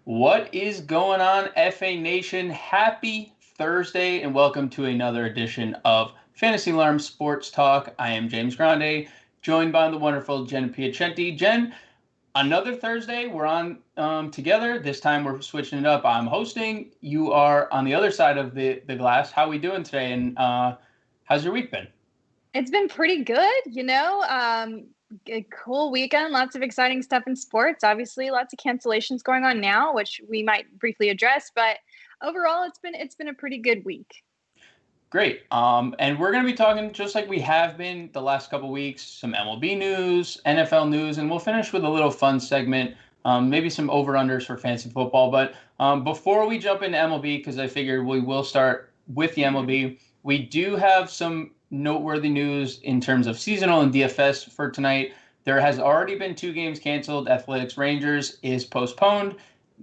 What is going on, FA Nation? Happy Thursday, and welcome to another edition of Fantasy Alarm Sports Talk. I am James Grande, joined by the wonderful Jen Piacenti. Jen, another Thursday. We're on together. This time we're switching it up. I'm hosting. You are on the other side of the glass. How are we doing today? And how's your week been? It's been pretty good, a cool weekend, lots of exciting stuff in sports. Obviously, lots of cancellations going on now, which we might briefly address, but overall it's been a pretty good week. Great. And we're going to be talking just like we have been the last couple weeks, some MLB news, NFL news, and we'll finish with a little fun segment, maybe some over-unders for fantasy football. But before we jump into MLB, because I figured we will start with the MLB, we do have some noteworthy news in terms of seasonal and DFS for tonight. There has already been 2 games canceled. Athletics Rangers is postponed.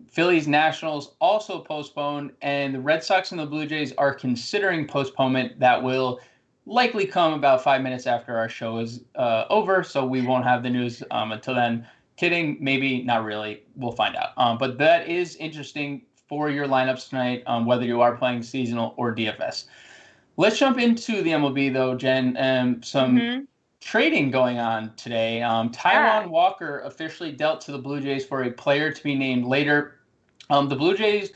Phillies Nationals also postponed, and the Red Sox and the Blue Jays are considering postponement. That will likely come about 5 minutes after our show is over, so we won't have the news until then. Kidding, maybe not really. We'll find out. But that is interesting for your lineups tonight, whether you are playing seasonal or DFS. Let's jump into the MLB though, Jen. Some trading going on today. Taijuan Walker officially dealt to the Blue Jays for a player to be named later. The Blue Jays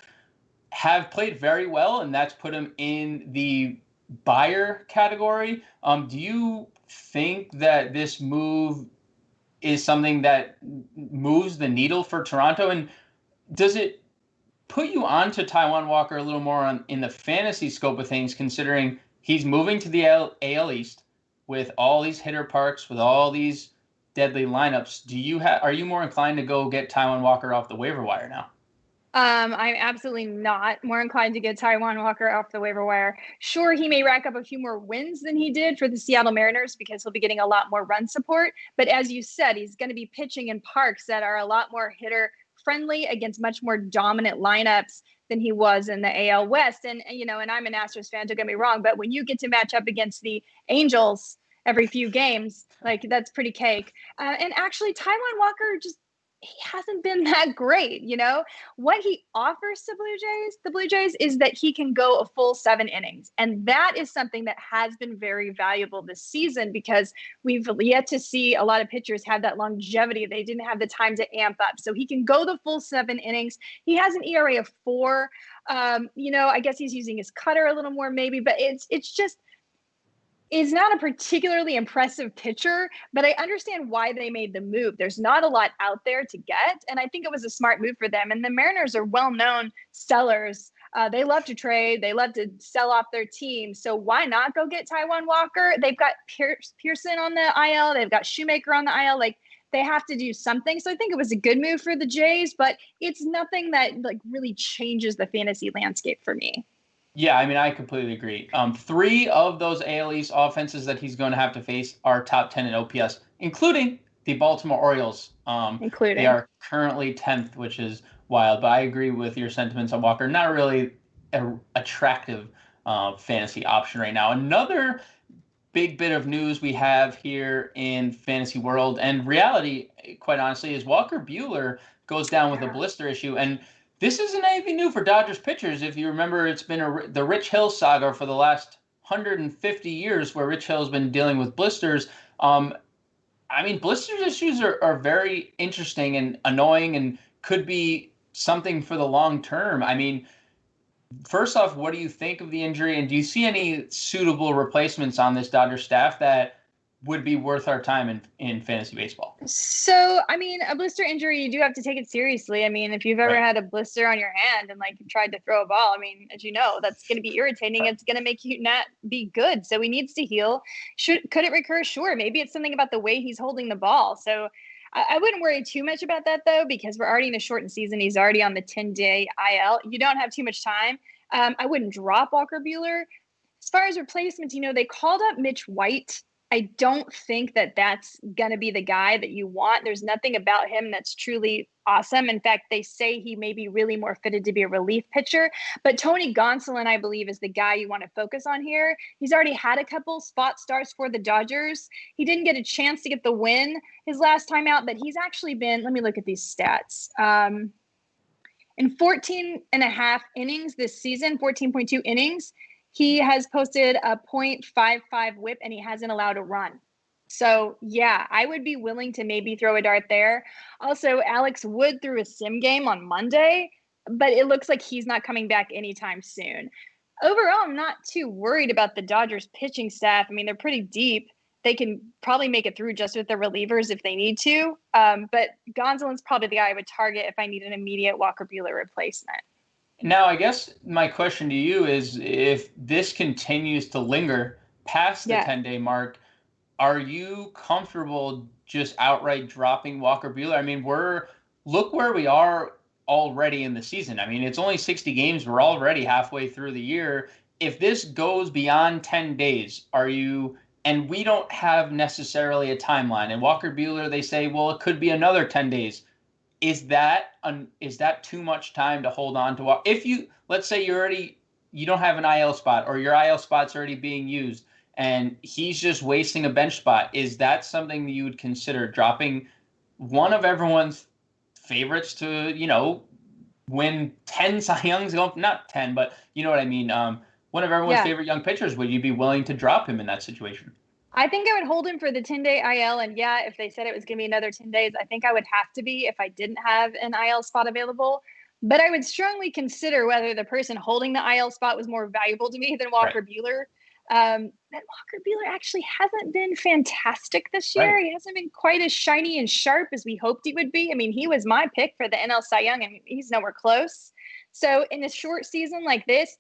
have played very well, and that's put him in the buyer category. Do you think that this move is something that moves the needle for Toronto? And does it put you onto Taijuan Walker a little more in the fantasy scope of things, considering he's moving to the AL East with all these hitter parks, with all these deadly lineups? Are you more inclined to go get Taijuan Walker off the waiver wire now? I'm absolutely not more inclined to get Taijuan Walker off the waiver wire. Sure, he may rack up a few more wins than he did for the Seattle Mariners because he'll be getting a lot more run support. But as you said, he's going to be pitching in parks that are a lot more hitter friendly against much more dominant lineups than he was in the AL West. And I'm an Astros fan, don't get me wrong, but when you get to match up against the Angels every few games, like that's pretty cake. And actually, Taijuan Walker he hasn't been that great. What he offers to the Blue Jays is that he can go a full 7 innings. And that is something that has been very valuable this season because we've yet to see a lot of pitchers have that longevity. They didn't have the time to amp up. So he can go the full 7 innings. He has an ERA of 4. I guess he's using his cutter a little more maybe, but it's just, is not a particularly impressive pitcher, but I understand why they made the move. There's not a lot out there to get, and I think it was a smart move for them. And the Mariners are well-known sellers. They love to trade. They love to sell off their team. So why not go get Taijuan Walker? They've got Pearson on the IL. They've got Shoemaker on the IL. Like, they have to do something. So I think it was a good move for the Jays, but it's nothing that really changes the fantasy landscape for me. Yeah, I mean, I completely agree. 3 of those AL East offenses that he's going to have to face are top 10 in OPS, including the Baltimore Orioles. They are currently 10th, which is wild. But I agree with your sentiments on Walker. Not really an attractive fantasy option right now. Another big bit of news we have here in fantasy world and reality, quite honestly, is Walker Bueller goes down with a blister issue. And this isn't anything new for Dodgers pitchers. If you remember, it's been the Rich Hill saga for the last 150 years where Rich Hill has been dealing with blisters. Blisters issues are very interesting and annoying and could be something for the long term. I mean, first off, what do you think of the injury? And do you see any suitable replacements on this Dodgers staff that would be worth our time in fantasy baseball? So, a blister injury, you do have to take it seriously. If you've ever had a blister on your hand and tried to throw a ball, as you know, that's going to be irritating. It's going to make you not be good. So he needs to heal. Could it recur? Sure. Maybe it's something about the way he's holding the ball. So I wouldn't worry too much about that though, because we're already in a shortened season. He's already on the 10-day IL. You don't have too much time. I wouldn't drop Walker Bueller. As far as replacements, they called up Mitch White. I don't think that that's going to be the guy that you want. There's nothing about him that's truly awesome. In fact, they say he may be really more fitted to be a relief pitcher. But Tony Gonsolin, I believe, is the guy you want to focus on here. He's already had a couple spot starts for the Dodgers. He didn't get a chance to get the win his last time out, but he's actually been – let me look at these stats. In 14 and a half innings this season, 14.2 innings, he has posted a .55 whip and he hasn't allowed a run. So, yeah, I would be willing to maybe throw a dart there. Also, Alex Wood threw a sim game on Monday, but it looks like he's not coming back anytime soon. Overall, I'm not too worried about the Dodgers pitching staff. I mean, they're pretty deep. They can probably make it through just with the relievers if they need to. But Gonsolin's probably the guy I would target if I need an immediate Walker Buehler replacement. Now, I guess my question to you is, if this continues to linger past the 10-day mark, are you comfortable just outright dropping Walker Buehler? I mean, look where we are already in the season. I mean, it's only 60 games. We're already halfway through the year. If this goes beyond 10 days, and we don't have necessarily a timeline. And Walker Buehler, they say, well, it could be another 10 days. Is that too much time to hold on to? If let's say you don't have an IL spot, or your IL spot's already being used and he's just wasting a bench spot, is that something that you would consider dropping one of everyone's favorites to, win 10 Cy Youngs? Not 10, but you know what I mean. One of everyone's favorite young pitchers. Would you be willing to drop him in that situation? I think I would hold him for the 10-day IL. And if they said it was going to be another 10 days, I think I would have to be if I didn't have an IL spot available. But I would strongly consider whether the person holding the IL spot was more valuable to me than Walker Buehler. That Walker Buehler actually hasn't been fantastic this year. He hasn't been quite as shiny and sharp as we hoped he would be. I mean, he was my pick for the NL Cy Young, and he's nowhere close. So in a short season like this,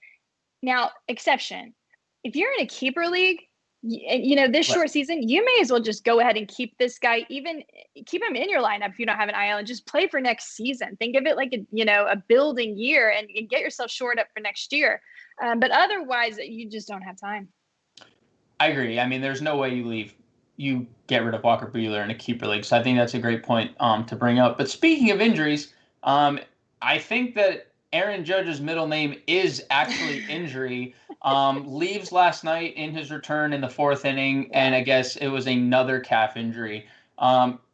now, exception, if you're in a keeper league, this short season, you may as well just go ahead and keep this guy, even keep him in your lineup if you don't have an IL, and just play for next season. Think of it like a building year and get yourself shored up for next year. But otherwise, you just don't have time. I agree. I mean, there's no way you get rid of Walker Buehler in a keeper league. So I think that's a great point to bring up. But speaking of injuries, I think that Aaron Judge's middle name is actually injury. Leaves last night in his return in the fourth inning, and I guess it was another calf injury.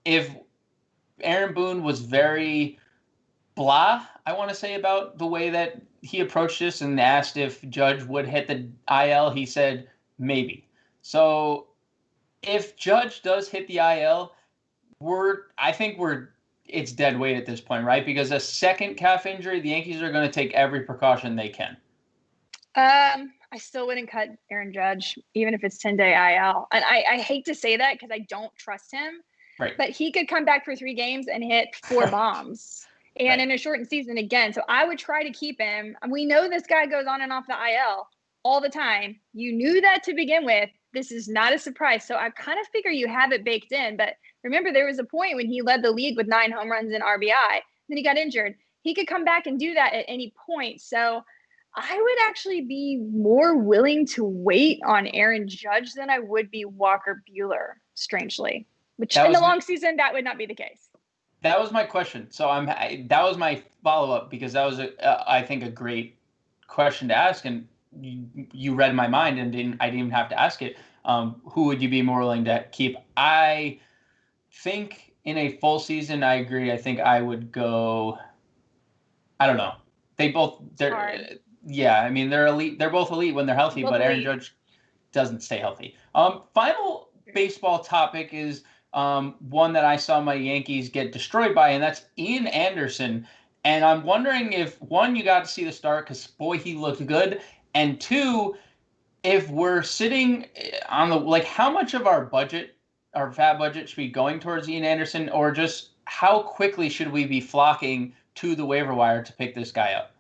If Aaron Boone was very blah, I want to say, about the way that he approached this and asked if Judge would hit the IL, he said maybe. So if Judge does hit the IL, it's dead weight at this point, right? Because a second calf injury, the Yankees are going to take every precaution they can. I still wouldn't cut Aaron Judge, even if it's 10-day IL. And I hate to say that because I don't trust him. Right. But he could come back for 3 games and hit 4 bombs. And in a shortened season again. So I would try to keep him. We know this guy goes on and off the IL all the time. You knew that to begin with. This is not a surprise. So I kind of figure you have it baked in. But remember, there was a point when he led the league with 9 home runs and RBI. Then he got injured. He could come back and do that at any point. So I would actually be more willing to wait on Aaron Judge than I would be Walker Buehler, strangely. Which in the long season, that would not be the case. That was my question. So that was my follow-up, because that was, I think, a great question to ask. And you read my mind, and I didn't even have to ask it. Who would you be more willing to keep? I think in a full season, I agree. I think I would go, I don't know. I mean, they're elite. They're both elite when they're healthy, but Aaron Judge doesn't stay healthy. Final baseball topic is one that I saw my Yankees get destroyed by, and that's Ian Anderson. And I'm wondering if, one, you got to see the start because, boy, he looked good. And two, if we're sitting on how much of our fat budget should be going towards Ian Anderson, or just how quickly should we be flocking to the waiver wire to pick this guy up?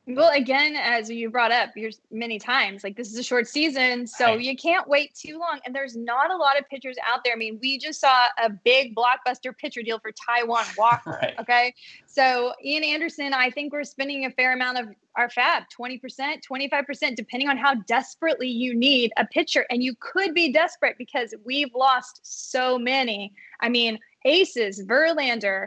Well, again, as you brought up many times, this is a short season, so you can't wait too long. And there's not a lot of pitchers out there. I mean, we just saw a big blockbuster pitcher deal for Taijuan Walker. Right. Okay. So Ian Anderson, I think we're spending a fair amount of our fab, 20%, 25%, depending on how desperately you need a pitcher. And you could be desperate because we've lost so many. I mean, aces, Verlander,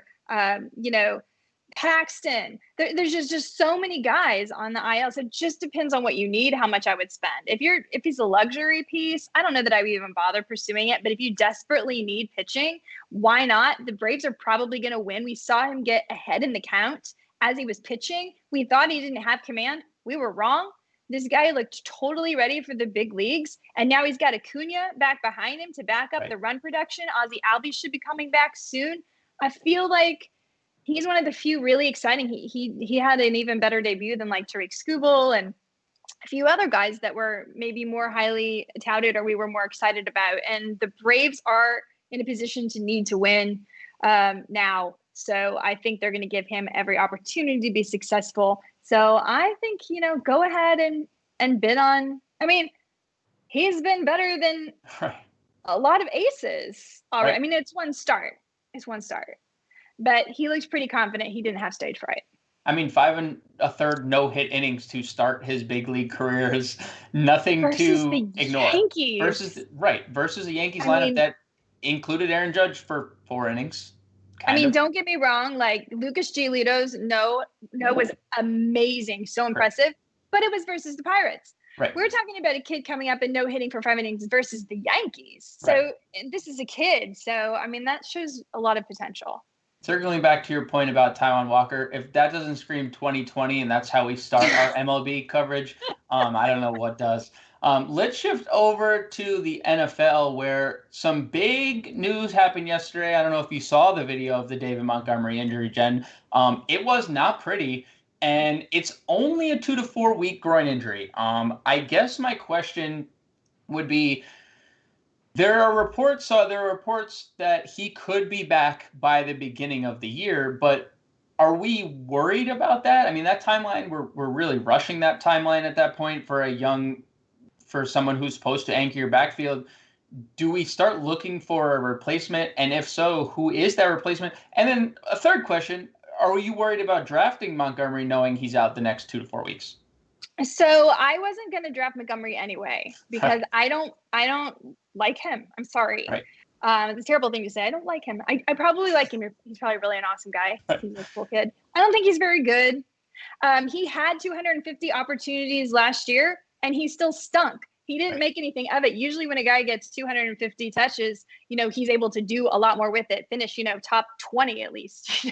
Paxton. There's just so many guys on the IL. So it just depends on what you need, how much I would spend. If he's a luxury piece, I don't know that I would even bother pursuing it. But if you desperately need pitching, why not? The Braves are probably going to win. We saw him get ahead in the count as he was pitching, we thought he didn't have command. We were wrong. This guy looked totally ready for the big leagues. And now he's got Acuna back behind him to back up the run production. Ozzie Albies should be coming back soon. I feel like he's one of the few really exciting. He had an even better debut than like Tariq Skubal and a few other guys that were maybe more highly touted or we were more excited about. And the Braves are in a position to need to win now. So I think they're going to give him every opportunity to be successful. So I think, go ahead and bid on. I mean, he's been better than a lot of aces already. Right. I mean, it's one start. But he looks pretty confident he didn't have stage fright. I mean, 5 1/3 no-hit innings to start his big league career is nothing versus to the ignore. Yankees. Versus the Yankees lineup that included Aaron Judge for 4 innings. Don't get me wrong. Like Lucas Giolito's no was amazing, so impressive. But it was versus the Pirates. Right. We're talking about a kid coming up and no hitting for 5 innings versus the Yankees. So this is a kid. So I mean that shows a lot of potential. Circling back to your point about Taijuan Walker, if that doesn't scream 2020 and that's how we start our MLB coverage, I don't know what does. Let's shift over to the NFL where some big news happened yesterday. I don't know if you saw the video of the David Montgomery injury, Jen. It was not pretty, and it's only a 2 to 4 week groin injury. I guess my question would be, there are reports that he could be back by the beginning of the year, but are we worried about that? I mean, that timeline, we're really rushing that timeline at that point for someone who's supposed to anchor your backfield. Do we start looking for a replacement? And if so, who is that replacement? And then a third question, are you worried about drafting Montgomery knowing he's out the next 2 to 4 weeks? So I wasn't going to draft Montgomery anyway because I don't like him. I'm sorry. Right. It's a terrible thing to say. I don't like him. I probably like him. He's probably really an awesome guy. He's a cool kid. I don't think he's very good. He had 250 opportunities last year and he still stunk. He didn't make anything of it. Usually when a guy gets 250 touches, he's able to do a lot more with it, finish, top 20 at least,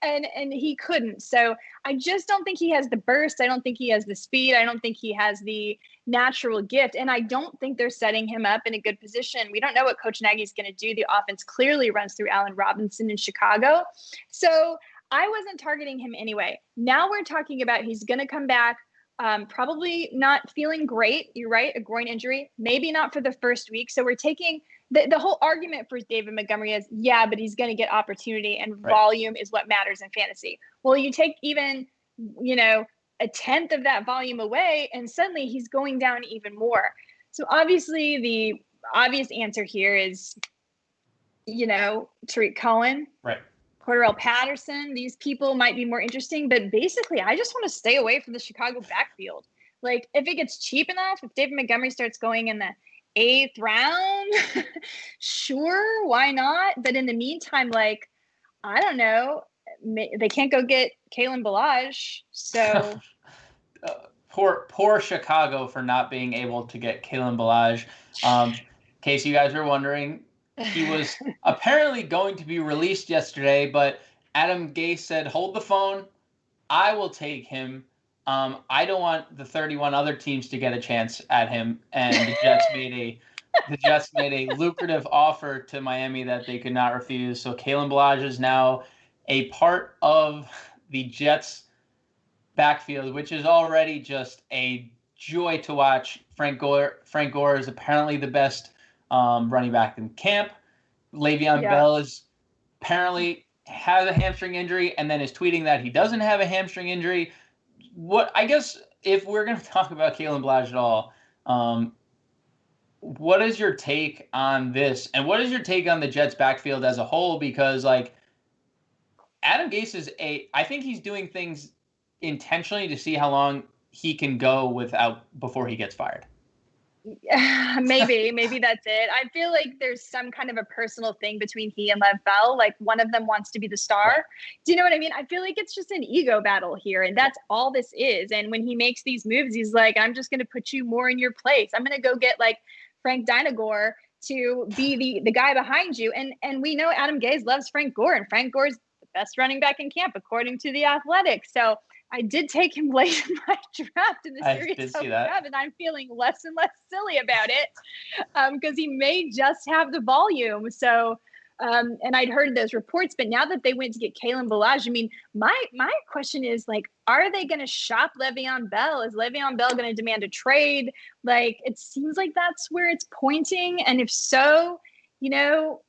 and he couldn't. So I just don't think he has the burst. I don't think he has the speed. I don't think he has the natural gift. And I don't think they're setting him up in a good position. We don't know what Coach Nagy's going to do. The offense clearly runs through Allen Robinson in Chicago. So I wasn't targeting him anyway. Now we're talking about he's going to come back. Probably not feeling great. You're right. A groin injury, maybe not for the first week. So we're taking the whole argument for David Montgomery is, but he's going to get opportunity and volume is what matters in fantasy. Well, you take even, a tenth of that volume away and suddenly he's going down even more. So obviously the obvious answer here is, Tariq Cohen. Right. Cordarrelle Patterson, these people might be more interesting, but basically I just want to stay away from the Chicago backfield. Like if it gets cheap enough, if David Montgomery starts going in the 8th round, sure, why not? But in the meantime, I don't know, they can't go get Kalen Ballage. So poor Chicago for not being able to get Kalen Ballage. In case you guys are wondering, he was apparently going to be released yesterday, but Adam Gase said, hold the phone. I will take him. I don't want the 31 other teams to get a chance at him. And the Jets made a lucrative offer to Miami that they could not refuse. So Kalen Ballage is now a part of the Jets backfield, which is already just a joy to watch. Frank Gore is apparently the best running back in camp. Le'Veon Bell is apparently has a hamstring injury and then is tweeting that he doesn't have a hamstring injury. I guess if we're going to talk about Kalen Ballage at all, what is your take on this? And what is your take on the Jets backfield as a whole? Because Adam Gase I think he's doing things intentionally to see how long he can go before he gets fired. Maybe that's it. I feel like there's some kind of a personal thing between he and Lev Bell. Like one of them wants to be the star. Right. Do you know what I mean? I feel like it's just an ego battle here, and that's all this is. And when he makes these moves, he's like, I'm just going to put you more in your place. I'm going to go get Frank Dynagore to be the guy behind you. And we know Adam Gase loves Frank Gore, and Frank Gore's best running back in camp, according to The Athletic. So I did take him late in my draft in the I did see that. draft, and I'm feeling less and less silly about it because he may just have the volume. So, and I'd heard those reports, but now that they went to get Kalen Ballage, I mean, my question is, like, are they going to shop Le'Veon Bell? Is Le'Veon Bell going to demand a trade? Like, it seems like that's where it's pointing. And if so, you know,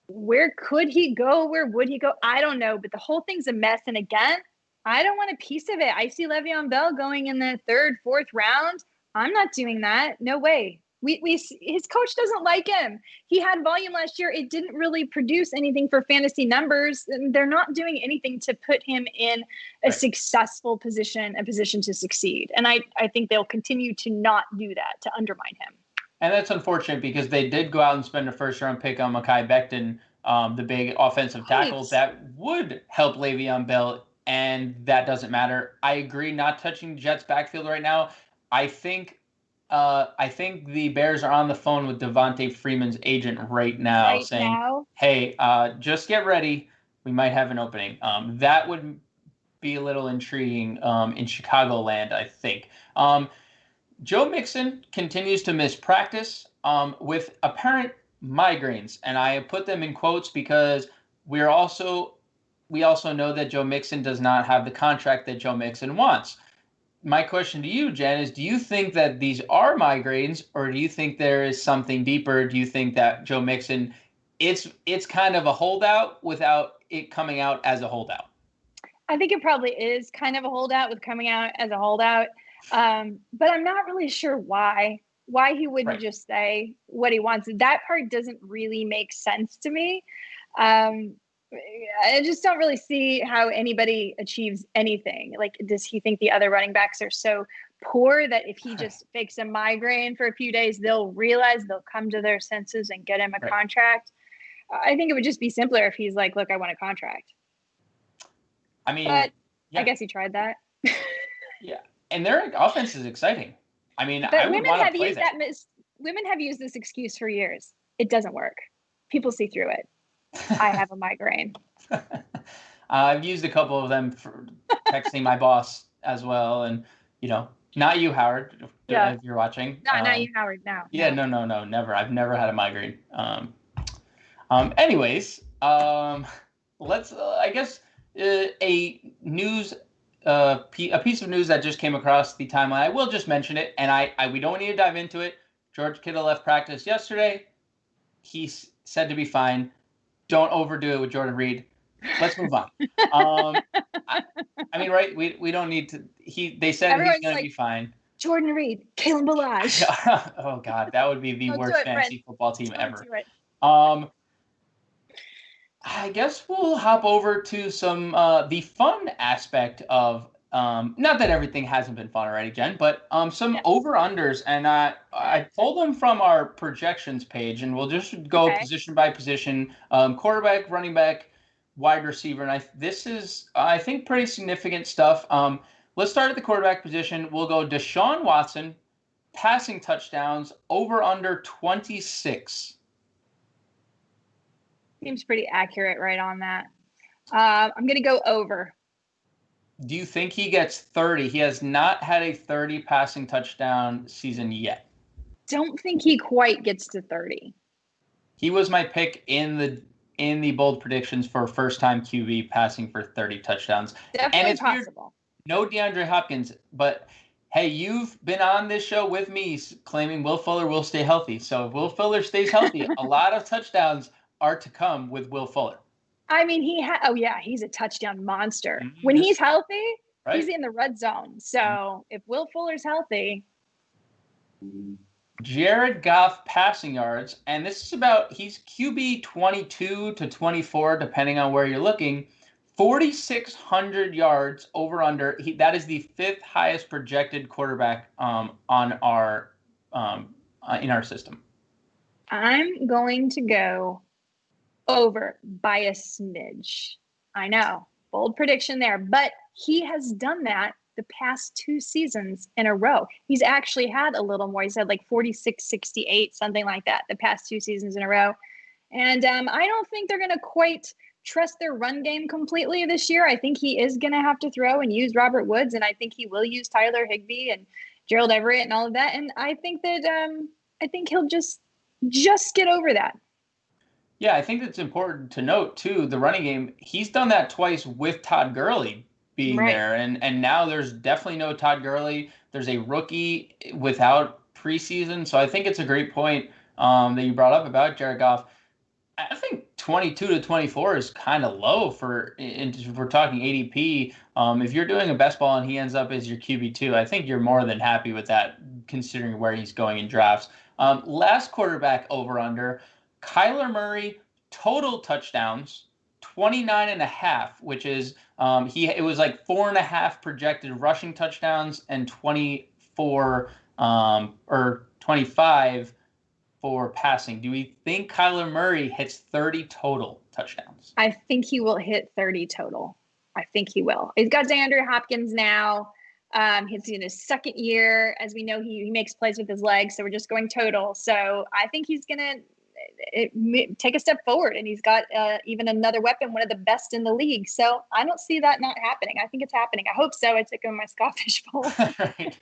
where could he go? Where would he go? I don't know, but the whole thing's a mess. And again, I don't want a piece of it. I see Le'Veon Bell going in the 3rd, 4th round. I'm not doing that. No way. His coach doesn't like him. He had volume last year. It didn't really produce anything for fantasy numbers. And they're not doing anything to put him in a successful position, a position to succeed. And I think they'll continue to not do that, to undermine him. And that's unfortunate because they did go out and spend a 1st-round pick on Mekhi Becton, the big offensive tackles that would help Le'Veon Bell. And that doesn't matter. I agree, not touching the Jets' backfield right now. I think the Bears are on the phone with Devontae Freeman's agent right now, saying, "Hey, just get ready. We might have an opening." That would be a little intriguing in Chicagoland, I think. Joe Mixon continues to miss practice with apparent migraines, and I put them in quotes because we also know that Joe Mixon does not have the contract that Joe Mixon wants. My question to you, Jen, is do you think that these are migraines, or do you think there is something deeper? Do you think that Joe Mixon, it's kind of a holdout without it coming out as a holdout? I think it probably is kind of a holdout with coming out as a holdout. But I'm not really sure why he wouldn't just say what he wants. That part doesn't really make sense to me. I just don't really see how anybody achieves anything. Like, does he think the other running backs are so poor that if he just fakes a migraine for a few days, they'll realize, they'll come to their senses and get him a contract? I think it would just be simpler if he's like, look, I want a contract. I mean, but I guess he tried that. Yeah. And their offense is exciting. I mean, I would want to play that. Women have used this excuse for years. It doesn't work. People see through it. I have a migraine. I've used a couple of them for texting my boss as well. And, you know, not you, Howard, if you're watching. No, not you, Howard, no. Yeah, no, never. I've never had a migraine. Anyways, let's, I guess, a piece of news that just came across the timeline. I will just mention it, and we don't need to dive into it. George Kittle left practice yesterday. He's said to be fine. Don't overdo it with Jordan Reed. Let's move on. I mean, right? We don't need to. They said everyone's he's going to be fine. Jordan Reed, Kalen Ballage. Oh God, that would be the worst fantasy football team ever. I guess we'll hop over to some the fun aspect of not that everything hasn't been fun already, Jen, but some over-unders, and I pulled them from our projections page, and we'll just go position by position, quarterback, running back, wide receiver, and this is, I think, pretty significant stuff. Let's start at the quarterback position. We'll go Deshaun Watson, passing touchdowns, over under 26. Seems pretty accurate right on that. I'm going to go over. Do you think he gets 30? He has not had a 30 passing touchdown season yet. Don't think he quite gets to 30. He was my pick in the bold predictions for first-time QB passing for 30 touchdowns. Definitely and it's possible. Weird. No DeAndre Hopkins, but hey, you've been on this show with me claiming Will Fuller will stay healthy. So if Will Fuller stays healthy, a lot of touchdowns are to come with Will Fuller. I mean, he's a touchdown monster. Mm-hmm. When he's healthy, he's in the red zone. So if Will Fuller's healthy. Jared Goff passing yards, and this is he's QB 22 to 24, depending on where you're looking. 4,600 yards over under. That is the 5th highest projected quarterback on our in our system. I'm going to go over by a smidge. I know, bold prediction there, but he has done that the past 2 seasons in a row. He's actually had a little more. He said like 46, 68, something like that, the past 2 seasons in a row. And I don't think they're going to quite trust their run game completely this year. I think he is going to have to throw and use Robert Woods, and I think he will use Tyler Higbee and Gerald Everett and all of that. And I think that I think he'll just get over that. Yeah, I think it's important to note too, the running game, he's done that twice with Todd Gurley being Right. there. And now there's definitely no Todd Gurley. There's a rookie without preseason. So I think it's a great point that you brought up about Jared Goff. I think 22 to 24 is kind of low if we're talking ADP. If you're doing a best ball and he ends up as your QB2, I think you're more than happy with that considering where he's going in drafts. Last quarterback over under, Kyler Murray, total touchdowns, 29 and a half, which is it was like 4.5 projected rushing touchdowns and 24 or 25 for passing. Do we think Kyler Murray hits 30 total touchdowns? I think he will hit 30 total. I think he will. He's got DeAndre Hopkins now. He's in his second year. As we know, he makes plays with his legs, so we're just going total. So I think he's going to take a step forward, and he's got even another weapon, one of the best in the league. So I don't see that not happening. I think it's happening. I hope so. I took him in my Scottish Bowl. Right.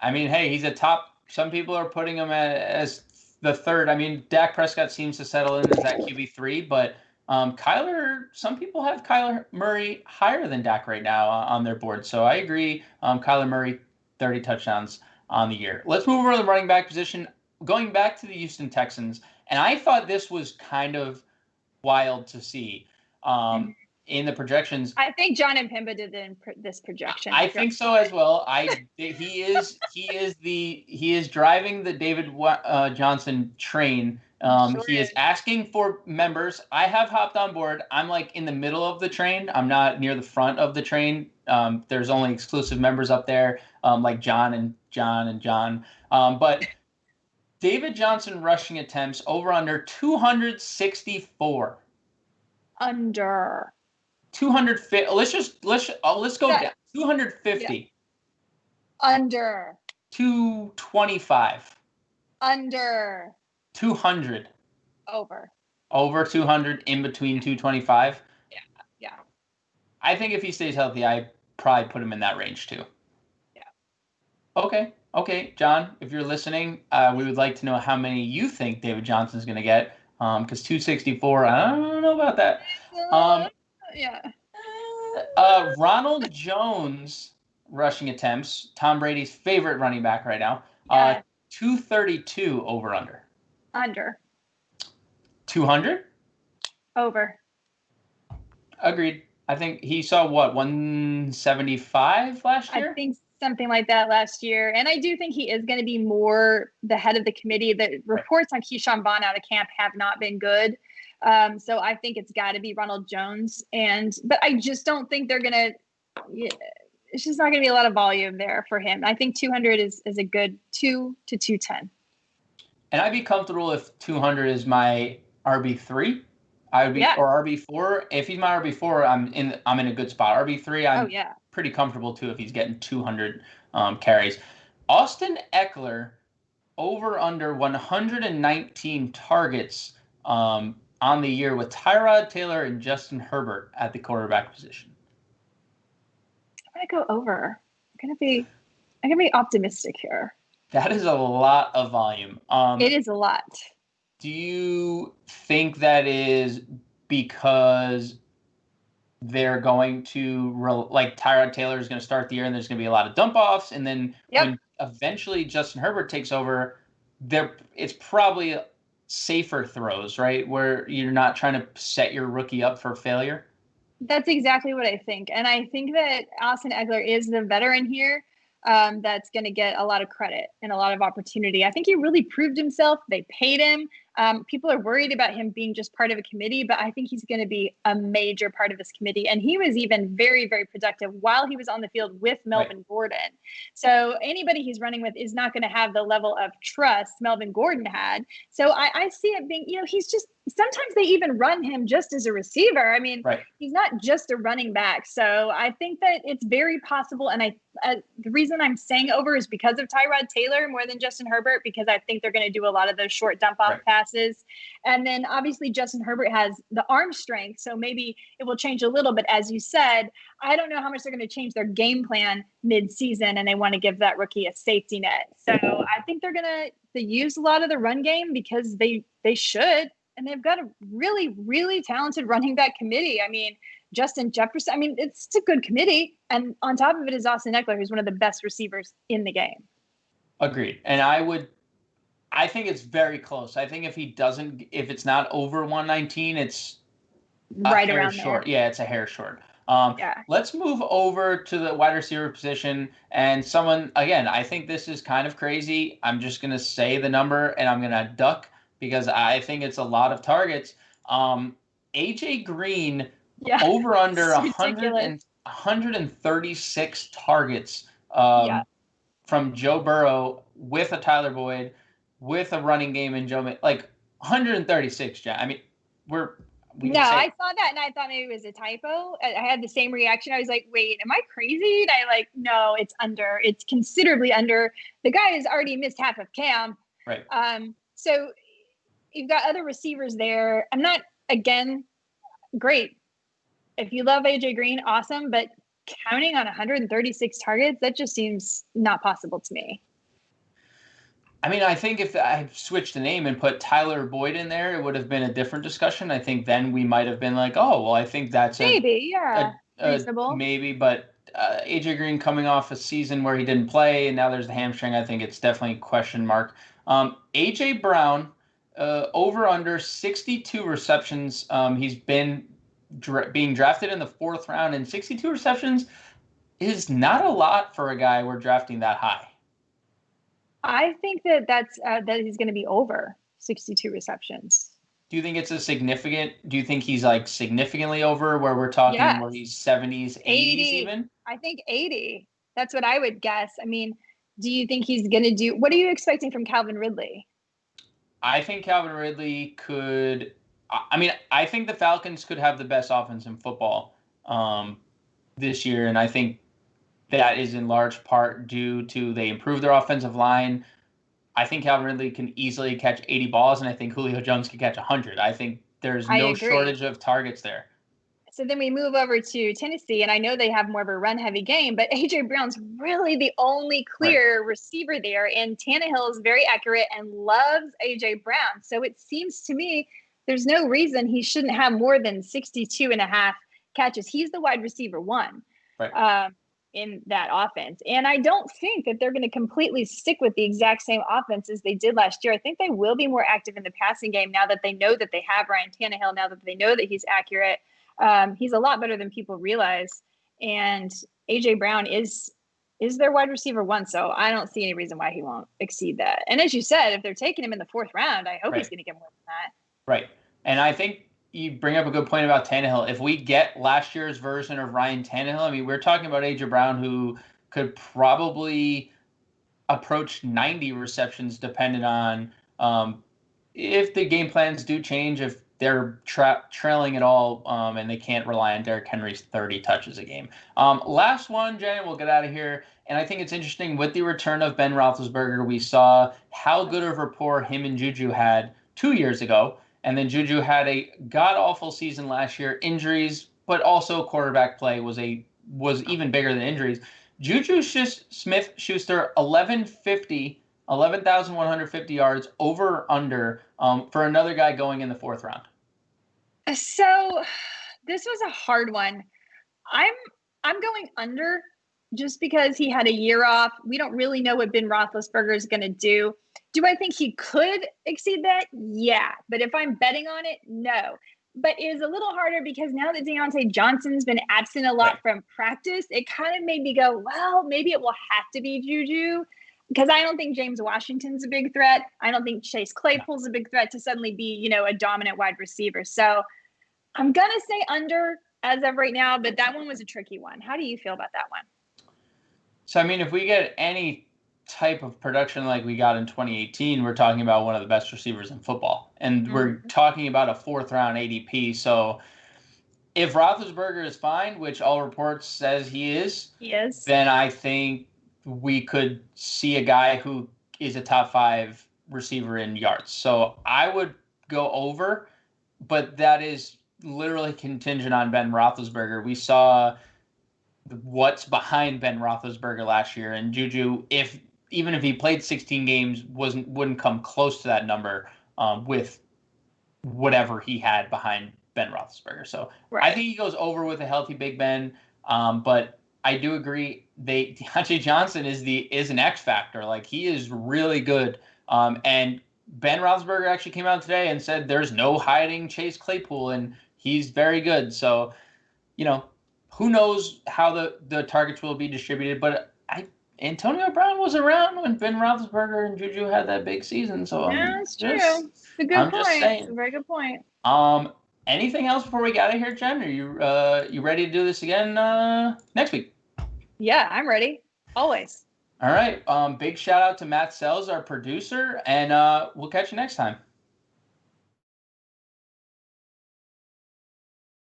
I mean, hey, he's a top. Some people are putting him as the third. I mean, Dak Prescott seems to settle in as that QB3, but some people have Kyler Murray higher than Dak right now on their board. So I agree. Kyler Murray, 30 touchdowns on the year. Let's move over to the running back position. Going back to the Houston Texans, and I thought this was kind of wild to see. In the projections, I think John and Pimba did this projection. I think so as well. He is driving the David Johnson train. He is asking for members. I have hopped on board. I'm like in the middle of the train. I'm not near the front of the train. There's only exclusive members up there, like John and John. But David Johnson rushing attempts over under 264. Under. 250. Let's go down. 250. Yeah. Under. 225. Under. 200. Over. Over 200, in between 225. Yeah. I think if he stays healthy, I probably put him in that range too. Yeah. Okay, John, if you're listening, we would like to know how many you think David Johnson's going to get. Because 264, I don't know about that. Yeah. Ronald Jones rushing attempts, Tom Brady's favorite running back right now. 232 over under. Under. 200? Over. Agreed. I think he saw 175 last year? I think something like that last year. And I do think he is going to be more the head of the committee. The reports on Keyshawn Vaughn out of camp have not been good. So I think it's got to be Ronald Jones. But I just don't think they're going to it's just not going to be a lot of volume there for him. I think 200 is a good 2 to 210. And I'd be comfortable if 200 is my RB3. I would be or RB4. If he's my RB4, I'm in a good spot. RB3, I'm pretty comfortable too if he's getting 200 carries. Austin Ekeler over under 119 targets on the year with Tyrod Taylor and Justin Herbert at the quarterback position. I'm gonna go over. I'm gonna be optimistic here. That is a lot of volume. It is a lot. Do you think that is because they're going to like Tyrod Taylor is going to start the year and there's going to be a lot of dump offs, and then when eventually Justin Herbert takes over, it's probably safer throws, right? Where you're not trying to set your rookie up for failure. That's exactly what I think. And I think that Austin Ekeler is the veteran here that's going to get a lot of credit and a lot of opportunity. I think he really proved himself. They paid him. People are worried about him being just part of a committee, but I think he's going to be a major part of this committee. And he was even very, very productive while he was on the field with Melvin Gordon. So anybody he's running with is not going to have the level of trust Melvin Gordon had. So I see it being, he's sometimes they even run him just as a receiver. I mean, Right. he's not just a running back. So I think that it's very possible. And the reason I'm saying over is because of Tyrod Taylor more than Justin Herbert, because I think they're going to do a lot of those short dump off passes. And then obviously Justin Herbert has the arm strength. So maybe it will change a little bit. As you said, I don't know how much they're going to change their game plan mid-season, and they want to give that rookie a safety net. So I think they're going to use a lot of the run game because they should. And they've got a really, really talented running back committee. I mean, Justin Jefferson, I mean, it's a good committee. And on top of it is Austin Ekeler, who's one of the best receivers in the game. Agreed. And I think it's very close. I think if it's not over 119, it's right around short. there. Yeah, it's a hair short. Let's move over to the wide receiver position. And someone, again, I think this is kind of crazy. I'm just going to say the number and I'm going to duck because I think it's a lot of targets. AJ Green, over under 136 targets from Joe Burrow with a Tyler Boyd, with a running game in Joe, like 136, Jen. I mean, I saw that and I thought maybe it was a typo. I had the same reaction. I was like, wait, am I crazy? And no, it's under. It's considerably under. The guy has already missed half of camp. Right. So you've got other receivers there. I'm not, again, great. If you love AJ Green, awesome. But counting on 136 targets, that just seems not possible to me. I mean, I think if I switched the name and put Tyler Boyd in there, it would have been a different discussion. I think then we might have been like, oh, well, I think that's reasonable. Maybe, but AJ Green coming off a season where he didn't play, and now there's the hamstring. I think it's definitely a question mark. AJ Brown, over under 62 receptions. He's been being drafted in the 4th round, and 62 receptions is not a lot for a guy we're drafting that high. I think that he's going to be over 62 receptions. Do you think it's do you think he's like significantly over where we're talking where he's 70s, 80s even? I think 80. That's what I would guess. I mean, do you think he's going to do, what are you expecting from Calvin Ridley? I think Calvin Ridley could, I think the Falcons could have the best offense in football this year. And I think that is in large part due to they improved their offensive line. I think Calvin Ridley can easily catch 80 balls, and I think Julio Jones can catch 100. I think there's no shortage of targets there. So then we move over to Tennessee, and I know they have more of a run-heavy game, but A.J. Brown's really the only clear receiver there, and Tannehill is very accurate and loves A.J. Brown. So it seems to me there's no reason he shouldn't have more than 62 and a half catches. He's the wide receiver one. Right. In that offense. And I don't think that they're going to completely stick with the exact same offense as they did last year. I think they will be more active in the passing game now that they know that they have Ryan Tannehill, now that they know that he's accurate. He's a lot better than people realize. And AJ Brown is their wide receiver one. So I don't see any reason why he won't exceed that. And as you said, if they're taking him in the 4th round, I hope he's going to get more than that. Right. And I think you bring up a good point about Tannehill. If we get last year's version of Ryan Tannehill, I mean, we're talking about A.J. Brown, who could probably approach 90 receptions, depending on if the game plans do change, if they're trailing at all, and they can't rely on Derrick Henry's 30 touches a game. Last one, Jen, we'll get out of here. And I think it's interesting with the return of Ben Roethlisberger, we saw how good of rapport him and Juju had 2 years ago. And then Juju had a god-awful season last year, injuries, but also quarterback play was even bigger than injuries. Juju SmithSchuster, 11,150 yards over under for another guy going in the 4th round. So this was a hard one. I'm going under just because he had a year off. We don't really know what Ben Roethlisberger is going to do. Do I think he could exceed that? Yeah. But if I'm betting on it, no. But it is a little harder because now that Deontay Johnson's been absent a lot from practice, it kind of made me go, well, maybe it will have to be Juju, because I don't think James Washington's a big threat. I don't think Chase Claypool's a big threat to suddenly be, a dominant wide receiver. So I'm going to say under as of right now, but that one was a tricky one. How do you feel about that one? So, I mean, if we get any type of production like we got in 2018, we're talking about one of the best receivers in football. And we're talking about a 4th-round ADP. So if Roethlisberger is fine, which all reports says he is, then I think we could see a guy who is a top 5 receiver in yards. So I would go over, but that is literally contingent on Ben Roethlisberger. We saw what's behind Ben Roethlisberger last year, and Juju, even if he played 16 games, wouldn't come close to that number with whatever he had behind Ben Roethlisberger. So I think he goes over with a healthy Big Ben, but I do agree Deontay Johnson is an X factor. Like, he is really good, and Ben Roethlisberger actually came out today and said there's no hiding Chase Claypool, and he's very good. So, who knows how the targets will be distributed, but Antonio Brown was around when Ben Roethlisberger and Juju had that big season. So that's true. It's a good point. It's a very good point. Anything else before we get out of here, Jen? Are you ready to do this again next week? Yeah, I'm ready. Always. All right. Big shout out to Matt Sells, our producer, and we'll catch you next time.